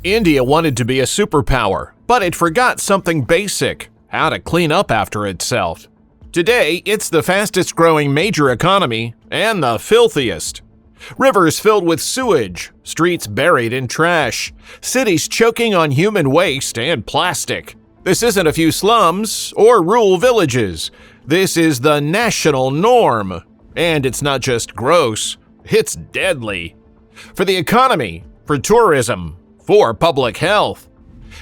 India wanted to be a superpower, but it forgot something basic: how to clean up after itself. Today, it's the fastest growing major economy and the filthiest. Rivers filled with sewage, streets buried in trash, cities choking on human waste and plastic. This isn't a few slums or rural villages. This is the national norm. And it's not just gross, it's deadly. For the economy, for tourism, for public health.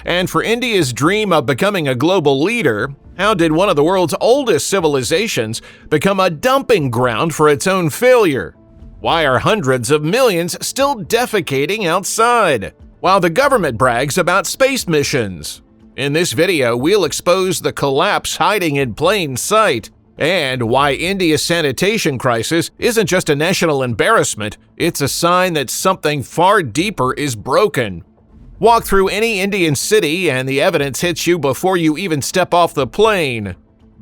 And for India's dream of becoming a global leader, how did one of the world's oldest civilizations become a dumping ground for its own failure? Why are hundreds of millions still defecating outside, while the government brags about space missions? In this video, we'll expose the collapse hiding in plain sight, and why India's sanitation crisis isn't just a national embarrassment, it's a sign that something far deeper is broken. Walk through any Indian city and the evidence hits you before you even step off the plane.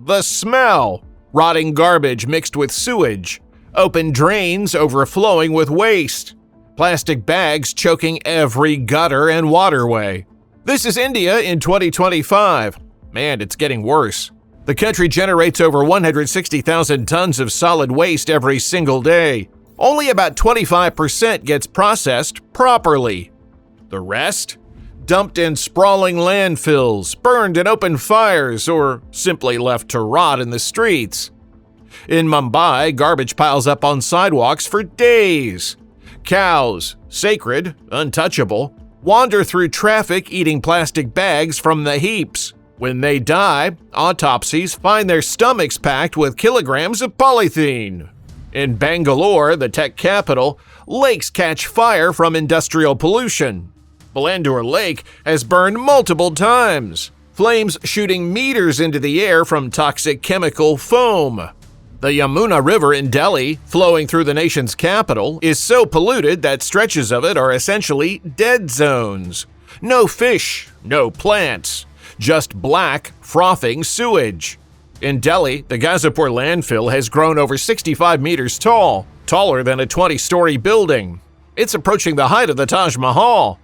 The smell: rotting garbage mixed with sewage, open drains overflowing with waste, plastic bags choking every gutter and waterway. This is India in 2025, and it's getting worse. The country generates over 160,000 tons of solid waste every single day. Only about 25% gets processed properly. The rest? Dumped in sprawling landfills, burned in open fires, or simply left to rot in the streets. In Mumbai, garbage piles up on sidewalks for days. Cows, sacred, untouchable, wander through traffic eating plastic bags from the heaps. When they die, autopsies find their stomachs packed with kilograms of polythene. In Bangalore, the tech capital, lakes catch fire from industrial pollution. Bellandur Lake has burned multiple times, flames shooting meters into the air from toxic chemical foam. The Yamuna River in Delhi, flowing through the nation's capital, is so polluted that stretches of it are essentially dead zones. No fish, no plants, just black, frothing sewage. In Delhi, the Ghazipur landfill has grown over 65 meters tall, taller than a 20-story building. It's approaching the height of the Taj Mahal.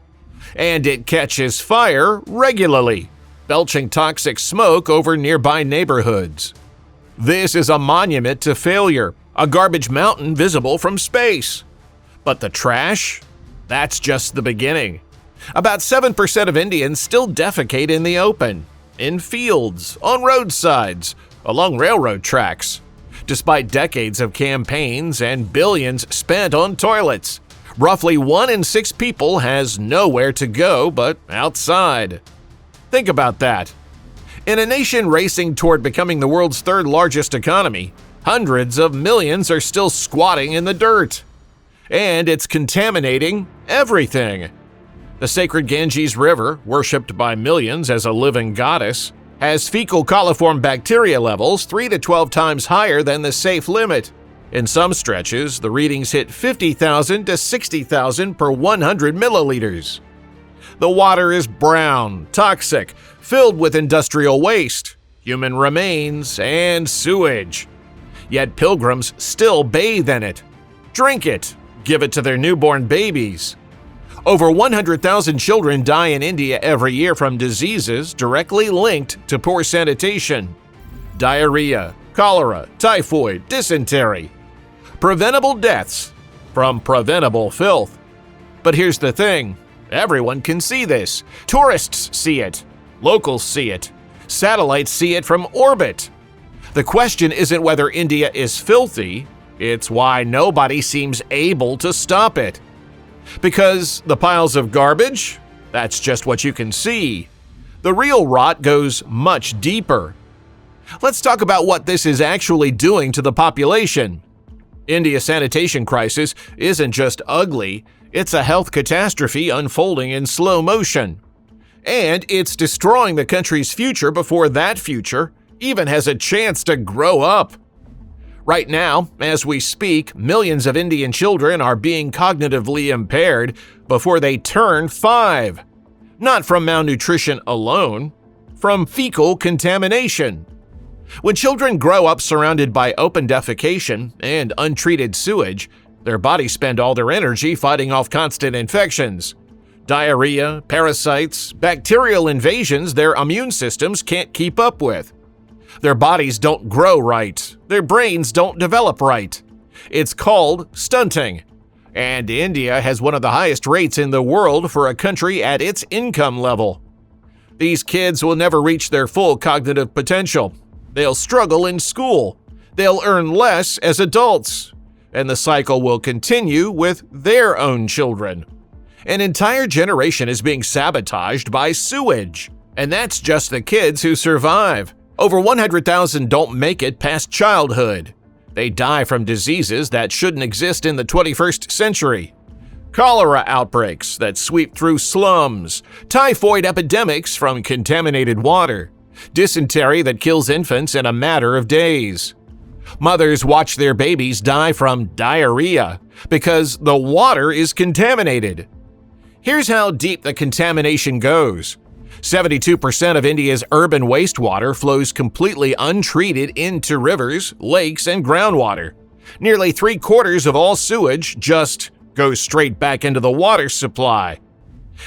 And it catches fire regularly, belching toxic smoke over nearby neighborhoods. This is a monument to failure, a garbage mountain visible from space. But the trash? That's just the beginning. About 7% of Indians still defecate in the open, in fields, on roadsides, along railroad tracks. Despite decades of campaigns and billions spent on toilets, roughly 1 in 6 people has nowhere to go but outside. Think about that. In a nation racing toward becoming the world's third largest economy, hundreds of millions are still squatting in the dirt. And it's contaminating everything. The sacred Ganges River, worshipped by millions as a living goddess, has fecal coliform bacteria levels 3 to 12 times higher than the safe limit. In some stretches, the readings hit 50,000 to 60,000 per 100 milliliters. The water is brown, toxic, filled with industrial waste, human remains, and sewage. Yet pilgrims still bathe in it, drink it, give it to their newborn babies. Over 100,000 children die in India every year from diseases directly linked to poor sanitation. Diarrhea, cholera, typhoid, dysentery. Preventable deaths from preventable filth. But here's the thing, everyone can see this. Tourists see it, locals see it, satellites see it from orbit. The question isn't whether India is filthy, it's why nobody seems able to stop it. Because the piles of garbage, that's just what you can see. The real rot goes much deeper. Let's talk about what this is actually doing to the population. India's sanitation crisis isn't just ugly, it's a health catastrophe unfolding in slow motion. And it's destroying the country's future before that future even has a chance to grow up. Right now, as we speak, millions of Indian children are being cognitively impaired before they turn 5. Not from malnutrition alone, from fecal contamination. When children grow up surrounded by open defecation and untreated sewage, their bodies spend all their energy fighting off constant infections. diarrhea, parasites, bacterial invasions their immune systems can't keep up with. Their bodies don't grow right. Their brains don't develop right. It's called stunting. And India has one of the highest rates in the world for a country at its income level. These kids will never reach their full cognitive potential. They'll struggle in school. They'll earn less as adults. And the cycle will continue with their own children. An entire generation is being sabotaged by sewage. And that's just the kids who survive. Over 100,000 don't make it past childhood. They die from diseases that shouldn't exist in the 21st century. Cholera outbreaks that sweep through slums, typhoid epidemics from contaminated water, dysentery that kills infants in a matter of days. Mothers watch their babies die from diarrhea because the water is contaminated. Here's how deep the contamination goes. 72% of India's urban wastewater flows completely untreated into rivers, lakes, and groundwater. Nearly 3/4 of all sewage just goes straight back into the water supply.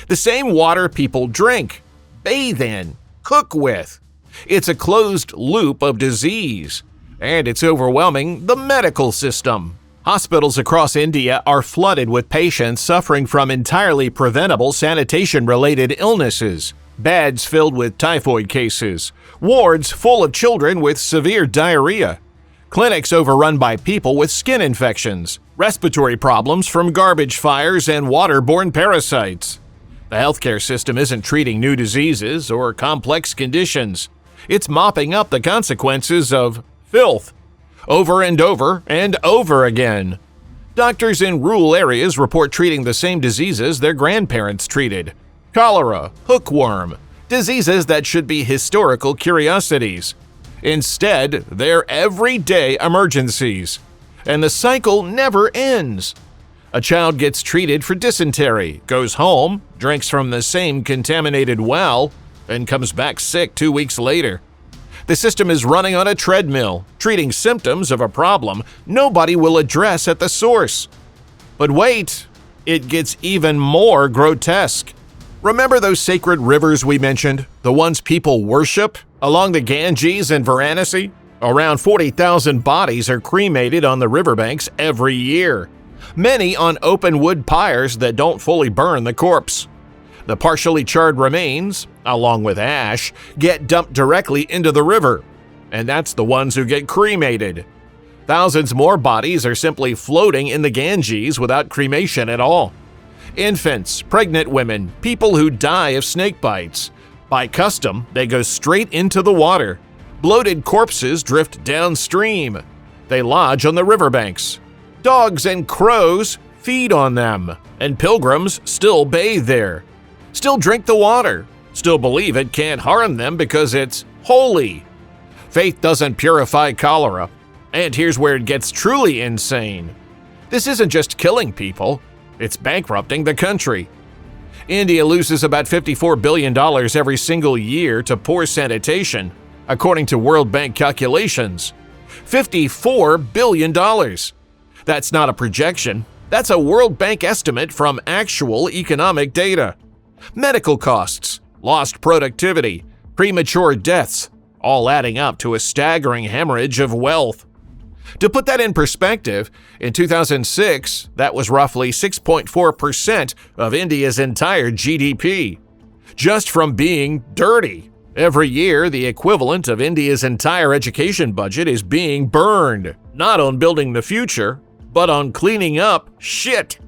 The same water people drink, bathe in, cook with. It's a closed loop of disease, and it's overwhelming the medical system. Hospitals across India are flooded with patients suffering from entirely preventable sanitation-related illnesses. Beds filled with typhoid cases, wards full of children with severe diarrhea, clinics overrun by people with skin infections, respiratory problems from garbage fires and waterborne parasites. The healthcare system isn't treating new diseases or complex conditions. It's mopping up the consequences of filth, over and over and over again. Doctors in rural areas report treating the same diseases their grandparents treated. Cholera, hookworm, diseases that should be historical curiosities. Instead, they're everyday emergencies. And the cycle never ends. A child gets treated for dysentery, goes home, drinks from the same contaminated well, and comes back sick 2 weeks later. The system is running on a treadmill, treating symptoms of a problem nobody will address at the source. But wait, it gets even more grotesque. Remember those sacred rivers we mentioned, the ones people worship, along the Ganges and Varanasi? Around 40,000 bodies are cremated on the riverbanks every year, many on open wood pyres that don't fully burn the corpse. The partially charred remains, along with ash, get dumped directly into the river, and that's the ones who get cremated. Thousands more bodies are simply floating in the Ganges without cremation at all. Infants, pregnant women, people who die of snake bites. By custom, they go straight into the water. Bloated corpses drift downstream. They lodge on the riverbanks. Dogs and crows feed on them, and pilgrims still bathe there. Still drink the water. Still believe it can't harm them because it's holy. Faith doesn't purify cholera. And here's where it gets truly insane. This isn't just killing people. It's bankrupting the country. India loses about $54 billion every single year to poor sanitation, according to World Bank calculations. $54 billion. That's not a projection. That's a World Bank estimate from actual economic data. Medical costs, lost productivity, premature deaths, all adding up to a staggering hemorrhage of wealth. To put that in perspective, in 2006, that was roughly 6.4% of India's entire GDP. Just from being dirty. Every year, the equivalent of India's entire education budget is being burned, not on building the future, but on cleaning up shit.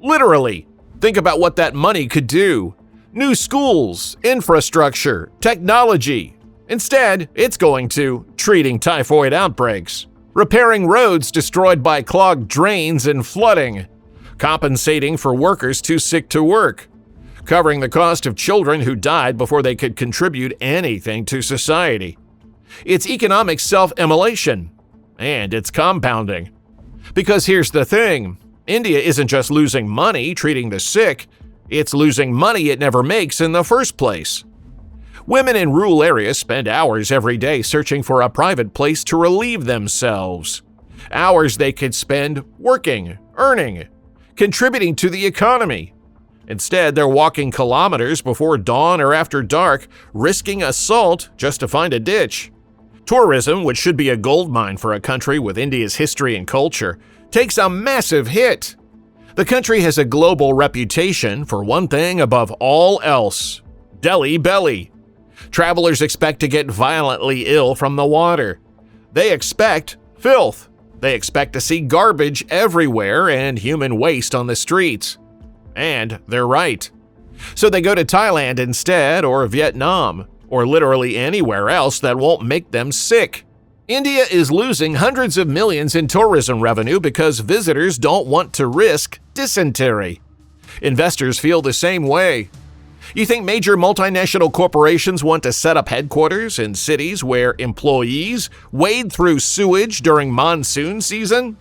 Literally. Think about what that money could do. New schools, infrastructure, technology. Instead, it's going to treating typhoid outbreaks, repairing roads destroyed by clogged drains and flooding, compensating for workers too sick to work, covering the cost of children who died before they could contribute anything to society. It's economic self-immolation, and it's compounding. Because here's the thing, India isn't just losing money treating the sick, it's losing money it never makes in the first place. Women in rural areas spend hours every day searching for a private place to relieve themselves. Hours they could spend working, earning, contributing to the economy. Instead, they're walking kilometers before dawn or after dark, risking assault just to find a ditch. Tourism, which should be a goldmine for a country with India's history and culture, takes a massive hit. The country has a global reputation for one thing above all else: Delhi belly. Travelers expect to get violently ill from the water. They expect filth. They expect to see garbage everywhere and human waste on the streets. And they're right. So they go to Thailand instead, or Vietnam, or literally anywhere else that won't make them sick. India is losing hundreds of millions in tourism revenue because visitors don't want to risk dysentery. Investors feel the same way. You think major multinational corporations want to set up headquarters in cities where employees wade through sewage during monsoon season?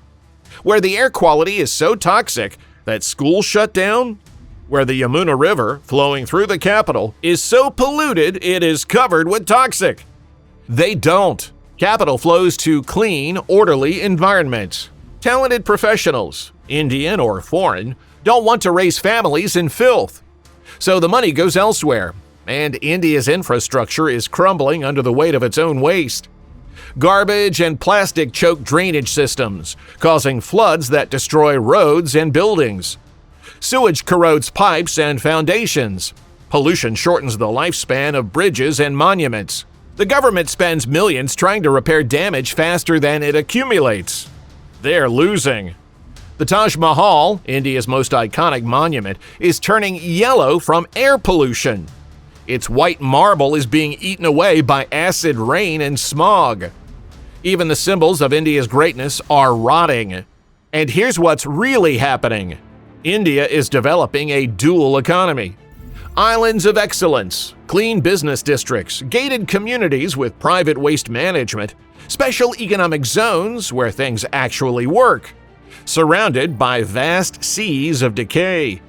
Where the air quality is so toxic that schools shut down? Where the Yamuna River, flowing through the capital, is so polluted it is covered with toxic? They don't. Capital flows to clean, orderly environments. Talented professionals, Indian or foreign, don't want to raise families in filth. So the money goes elsewhere, and India's infrastructure is crumbling under the weight of its own waste. Garbage and plastic choke drainage systems, causing floods that destroy roads and buildings. Sewage corrodes pipes and foundations. Pollution shortens the lifespan of bridges and monuments. The government spends millions trying to repair damage faster than it accumulates. They're losing. The Taj Mahal, India's most iconic monument, is turning yellow from air pollution. Its white marble is being eaten away by acid rain and smog. Even the symbols of India's greatness are rotting. And here's what's really happening. India is developing a dual economy. Islands of excellence, clean business districts, gated communities with private waste management, special economic zones where things actually work, surrounded by vast seas of decay.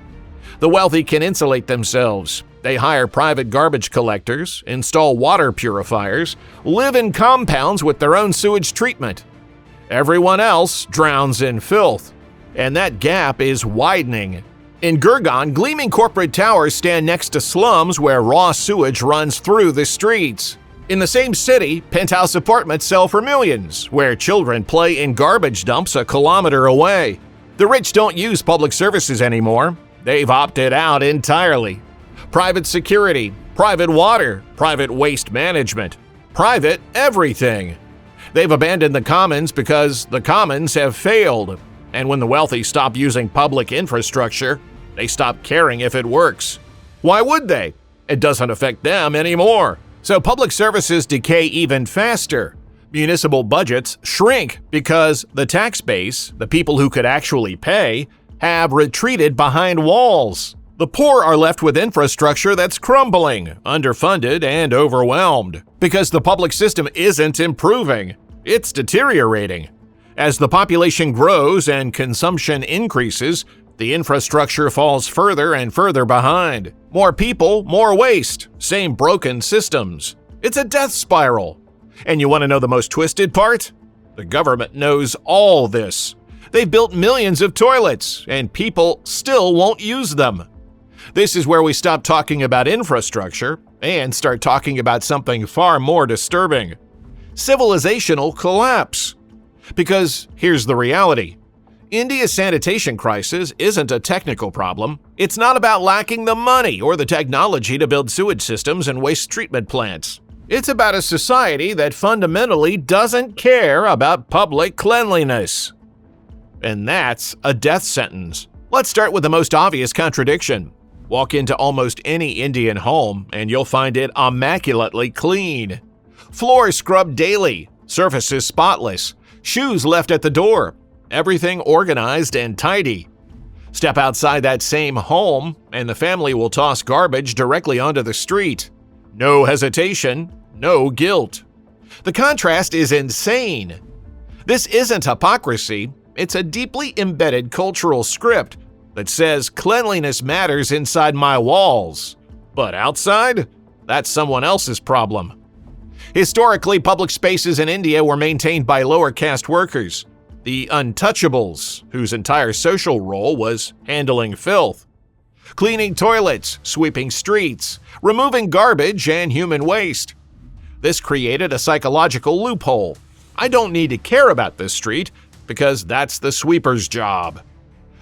The wealthy can insulate themselves. They hire private garbage collectors, install water purifiers, live in compounds with their own sewage treatment. Everyone else drowns in filth, and that gap is widening. In Gurgaon, gleaming corporate towers stand next to slums where raw sewage runs through the streets. In the same city, penthouse apartments sell for millions, where children play in garbage dumps a kilometer away. The rich don't use public services anymore. They've opted out entirely. Private security, private water, private waste management, private everything. They've abandoned the commons because the commons have failed. And when the wealthy stop using public infrastructure, they stop caring if it works. Why would they? It doesn't affect them anymore. So public services decay even faster. Municipal budgets shrink because the tax base, the people who could actually pay, have retreated behind walls. The poor are left with infrastructure that's crumbling, underfunded, and overwhelmed. Because the public system isn't improving, it's deteriorating. As the population grows and consumption increases, the infrastructure falls further and further behind. More people, more waste, same broken systems. It's a death spiral. And you want to know the most twisted part? The government knows all this. They've built millions of toilets, and people still won't use them. This is where we stop talking about infrastructure and start talking about something far more disturbing: civilizational collapse. Because here's the reality. India's sanitation crisis isn't a technical problem. It's not about lacking the money or the technology to build sewage systems and waste treatment plants. It's about a society that fundamentally doesn't care about public cleanliness. And that's a death sentence. Let's start with the most obvious contradiction. Walk into almost any Indian home and you'll find it immaculately clean. Floors scrubbed daily, surfaces spotless, shoes left at the door, everything organized and tidy. Step outside that same home and the family will toss garbage directly onto the street. No hesitation, no guilt. The contrast is insane. This isn't hypocrisy, it's a deeply embedded cultural script that says cleanliness matters inside my walls, but outside? That's someone else's problem. Historically, public spaces in India were maintained by lower caste workers, the untouchables, whose entire social role was handling filth. cleaning toilets, sweeping streets, removing garbage and human waste. This created a psychological loophole. I don't need to care about this street because that's the sweeper's job.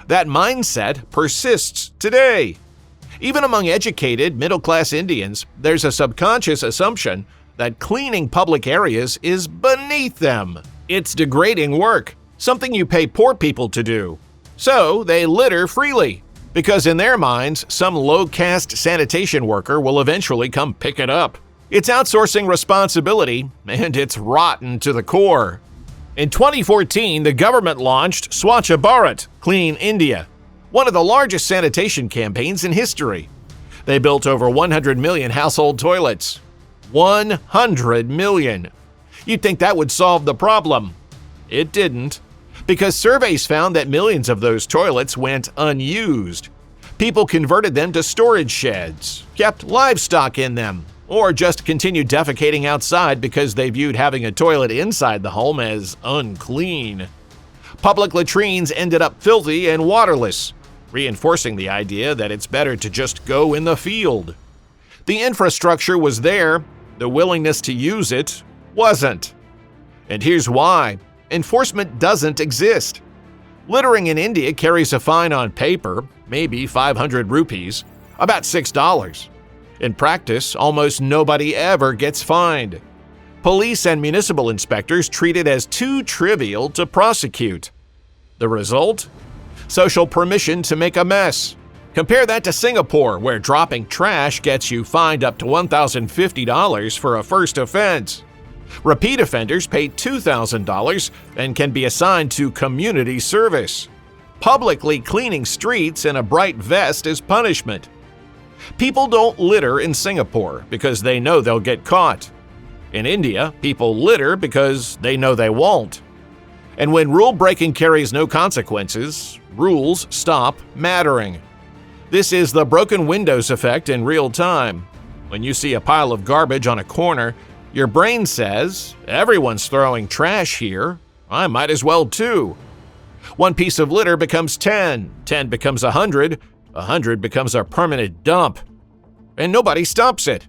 That mindset persists today. Even among educated, middle-class Indians, there's a subconscious assumption that cleaning public areas is beneath them. It's degrading work, something you pay poor people to do. So they litter freely, because in their minds, some low-caste sanitation worker will eventually come pick it up. It's outsourcing responsibility, and it's rotten to the core. In 2014, the government launched Swachh Bharat, Clean India, one of the largest sanitation campaigns in history. They built over 100 million household toilets. 100 million! You'd think that would solve the problem. It didn't, because surveys found that millions of those toilets went unused. People converted them to storage sheds, kept livestock in them, or just continued defecating outside because they viewed having a toilet inside the home as unclean. Public latrines ended up filthy and waterless, reinforcing the idea that it's better to just go in the field. The infrastructure was there, the willingness to use it wasn't. And here's why: enforcement doesn't exist. Littering in India carries a fine on paper, maybe 500 rupees, about $6. In practice, almost nobody ever gets fined. Police and municipal inspectors treat it as too trivial to prosecute. The result? Social permission to make a mess. Compare that to Singapore, where dropping trash gets you fined up to $1,050 for a first offense. Repeat offenders pay $2,000 and can be assigned to community service. Publicly cleaning streets in a bright vest is punishment. People don't litter in Singapore because they know they'll get caught. In India, people litter because they know they won't. And when rule breaking carries no consequences, rules stop mattering. This is the broken windows effect in real time. When you see a pile of garbage on a corner, your brain says, everyone's throwing trash here, I might as well too. One piece of litter becomes 10, 10 becomes 100, 100 becomes a permanent dump. And nobody stops it.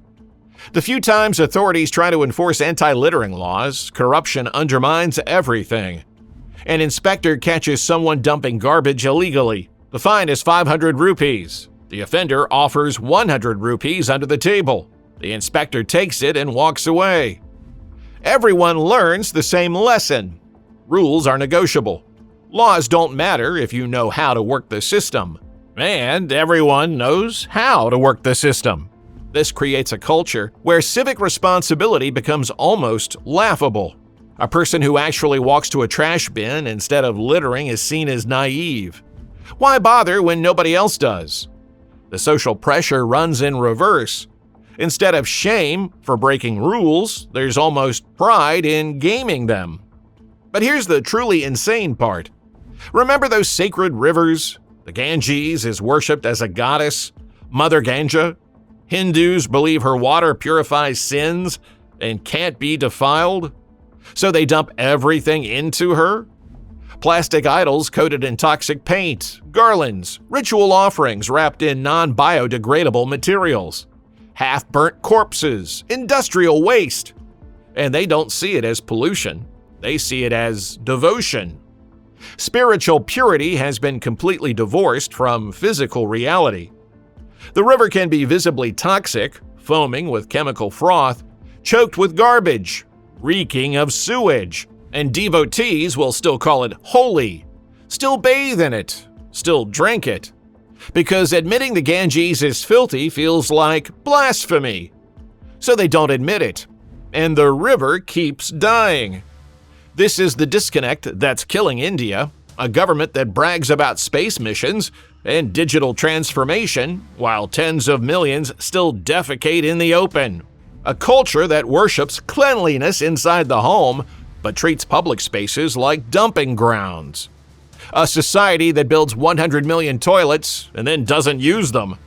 The few times authorities try to enforce anti-littering laws, corruption undermines everything. An inspector catches someone dumping garbage illegally. The fine is 500 rupees. The offender offers 100 rupees under the table. The inspector takes it and walks away. Everyone learns the same lesson. Rules are negotiable. Laws don't matter if you know how to work the system. And everyone knows how to work the system. This creates a culture where civic responsibility becomes almost laughable. A person who actually walks to a trash bin instead of littering is seen as naive. Why bother when nobody else does? The social pressure runs in reverse. Instead of shame for breaking rules, there's almost pride in gaming them. But here's the truly insane part. Remember those sacred rivers? The Ganges is worshipped as a goddess, Mother Ganga. Hindus believe her water purifies sins and can't be defiled, so they dump everything into her. Plastic idols coated in toxic paint, garlands, ritual offerings wrapped in non-biodegradable materials, half-burnt corpses, industrial waste. And they don't see it as pollution, they see it as devotion. Spiritual purity has been completely divorced from physical reality. The river can be visibly toxic, foaming with chemical froth, choked with garbage, reeking of sewage, and devotees will still call it holy, still bathe in it, still drink it, because admitting the Ganges is filthy feels like blasphemy. So they don't admit it, and the river keeps dying. This is the disconnect that's killing India, a government that brags about space missions and digital transformation, while tens of millions still defecate in the open. A culture that worships cleanliness inside the home, but treats public spaces like dumping grounds. A society that builds 100 million toilets and then doesn't use them.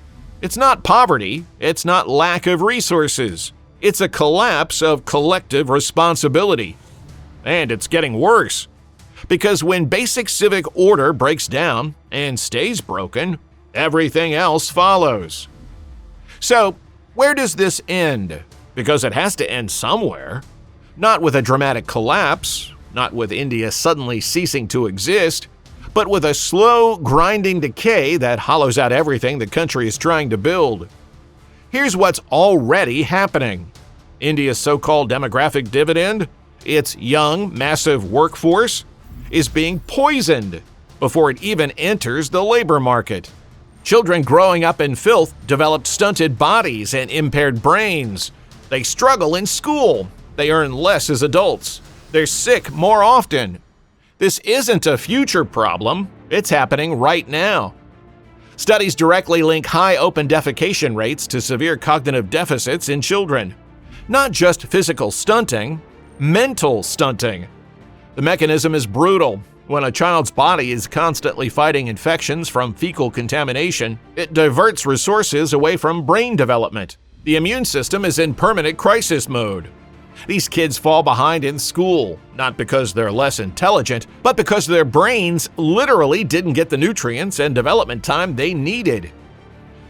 It's not poverty, it's not lack of resources. It's a collapse of collective responsibility. And it's getting worse. Because when basic civic order breaks down and stays broken, Everything else follows. So, where does this end? Because it has to end somewhere. Not with a dramatic collapse, not with India suddenly ceasing to exist, but with a slow, grinding decay that hollows out everything the country is trying to build. Here's what's already happening. India's so-called demographic dividend, its young, massive workforce, is being poisoned before it even enters the labor market. Children growing up in filth develop stunted bodies and impaired brains. They struggle in school. They earn less as adults. They're sick more often. This isn't a future problem. It's happening right now. Studies directly link high open defecation rates to severe cognitive deficits in children. Not just physical stunting, mental stunting. The mechanism is brutal. When a child's body is constantly fighting infections from fecal contamination, it diverts resources away from brain development. The immune system is in permanent crisis mode. These kids fall behind in school, not because they're less intelligent, but because their brains literally didn't get the nutrients and development time they needed.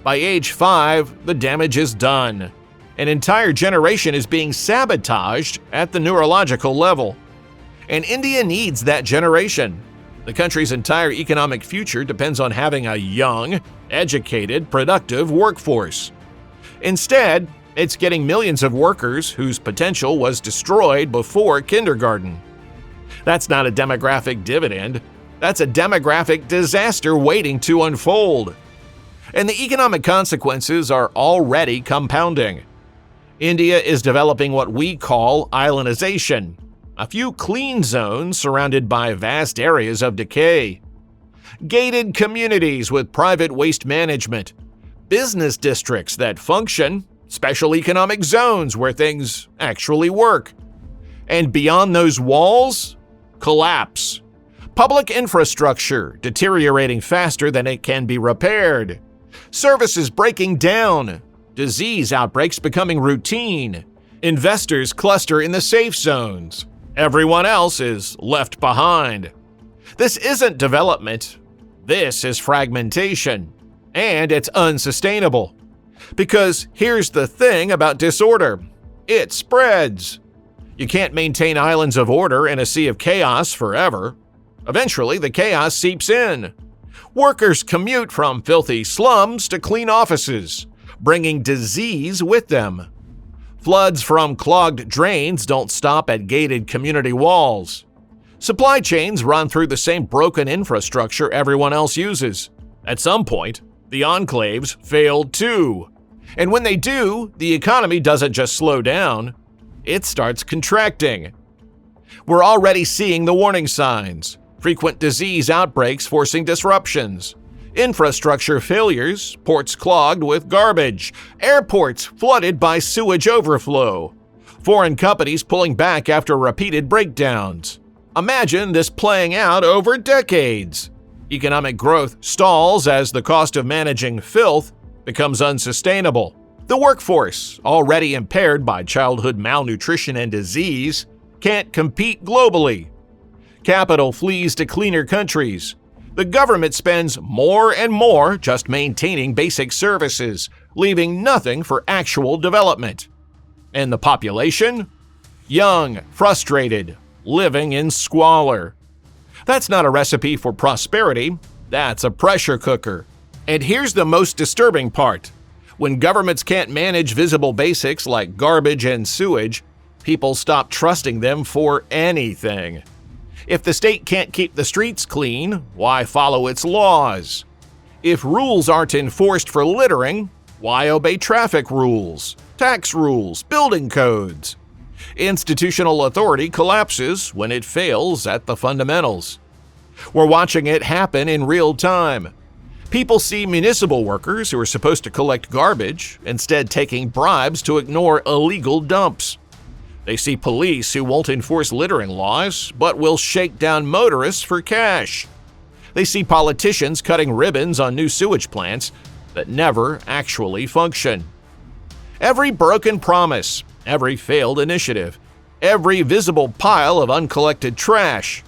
By age 5, the damage is done. An entire generation is being sabotaged at the neurological level. And India needs that generation. The country's entire economic future depends on having a young, educated, productive workforce. Instead, it's getting millions of workers whose potential was destroyed before kindergarten. That's not a demographic dividend. That's a demographic disaster waiting to unfold. And the economic consequences are already compounding. India is developing what we call islandization. A few clean zones surrounded by vast areas of decay. Gated communities with private waste management. Business districts that function. Special economic zones where things actually work. And beyond those walls, collapse. Public infrastructure deteriorating faster than it can be repaired. Services breaking down. Disease outbreaks becoming routine. Investors cluster in the safe zones. Everyone else is left behind. This isn't development. This is fragmentation. And it's unsustainable. Because here's the thing about disorder. It spreads. You can't maintain islands of order in a sea of chaos forever. Eventually, the chaos seeps in. Workers commute from filthy slums to clean offices, bringing disease with them. Floods from clogged drains don't stop at gated community walls. Supply chains run through the same broken infrastructure everyone else uses. At some point, the enclaves fail too. And when they do, the economy doesn't just slow down, it starts contracting. We're already seeing the warning signs. Frequent disease outbreaks forcing disruptions. Infrastructure failures, ports clogged with garbage, airports flooded by sewage overflow, foreign companies pulling back after repeated breakdowns. Imagine this playing out over decades. Economic growth stalls as the cost of managing filth becomes unsustainable. The workforce, already impaired by childhood malnutrition and disease, can't compete globally. Capital flees to cleaner countries. The government spends more and more just maintaining basic services, leaving nothing for actual development. And the population? Young, frustrated, living in squalor. That's not a recipe for prosperity, that's a pressure cooker. And here's the most disturbing part. When governments can't manage visible basics like garbage and sewage, people stop trusting them for anything. If the state can't keep the streets clean, why follow its laws? If rules aren't enforced for littering, why obey traffic rules, tax rules, building codes? Institutional authority collapses when it fails at the fundamentals. We're watching it happen in real time. People see municipal workers who are supposed to collect garbage instead taking bribes to ignore illegal dumps. They see police who won't enforce littering laws, but will shake down motorists for cash. They see politicians cutting ribbons on new sewage plants that never actually function. Every broken promise, every failed initiative, every visible pile of uncollected trash,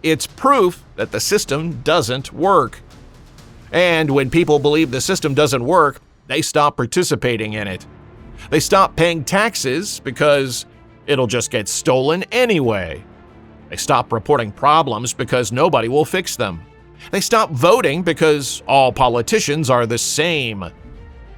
it's proof that the system doesn't work. And when people believe the system doesn't work, they stop participating in it. They stop paying taxes because it'll just get stolen anyway. They stop reporting problems because nobody will fix them. They stop voting because all politicians are the same.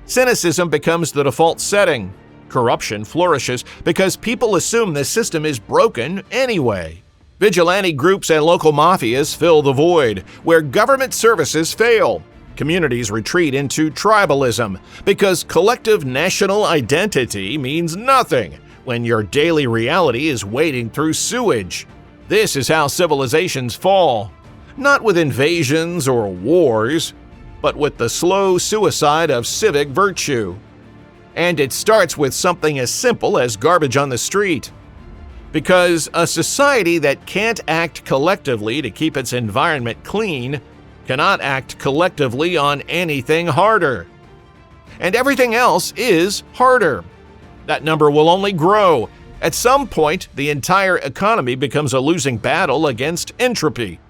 Cynicism becomes the default setting. Corruption flourishes because people assume the system is broken anyway. Vigilante groups and local mafias fill the void. Where government services fail, communities retreat into tribalism because collective national identity means nothing when your daily reality is wading through sewage. This is how civilizations fall. Not with invasions or wars, but with the slow suicide of civic virtue. And it starts with something as simple as garbage on the street. Because a society that can't act collectively to keep its environment clean cannot act collectively on anything harder. And everything else is harder. That number will only grow. At some point, the entire economy becomes a losing battle against entropy.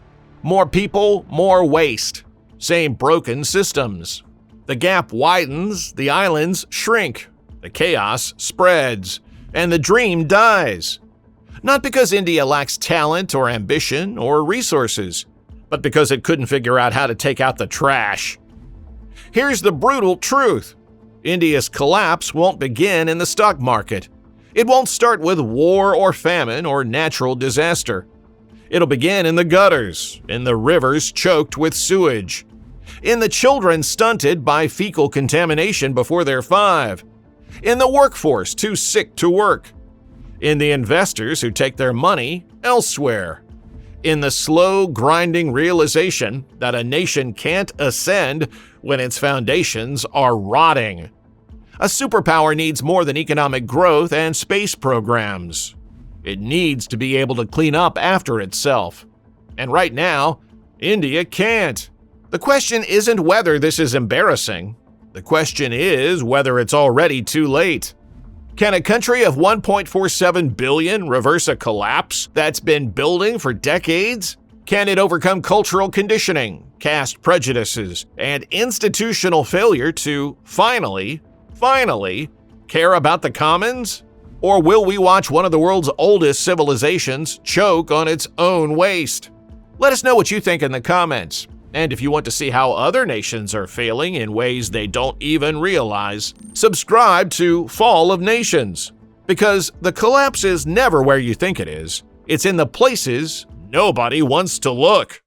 More people, more waste. Same broken systems. The gap widens, the islands shrink, the chaos spreads, and the dream dies. Not because India lacks talent or ambition or resources, but because it couldn't figure out how to take out the trash. Here's the brutal truth. India's collapse won't begin in the stock market. It won't start with war or famine or natural disaster. It'll begin in the gutters, in the rivers choked with sewage, in the children stunted by fecal contamination before they're 5, in the workforce too sick to work, in the investors who take their money elsewhere, in the slow, grinding realization that a nation can't ascend when its foundations are rotting. A superpower needs more than economic growth and space programs. It needs to be able to clean up after itself. And right now, India can't. The question isn't whether this is embarrassing. The question is whether it's already too late. Can a country of 1.47 billion reverse a collapse that's been building for decades? Can it overcome cultural conditioning, caste prejudices, and institutional failure to finally care about the commons? Or will we watch one of the world's oldest civilizations choke on its own waste? Let us know what you think in the comments. And if you want to see how other nations are failing in ways they don't even realize, subscribe to Fall of Nations. Because the collapse is never where you think it is. It's in the places nobody wants to look.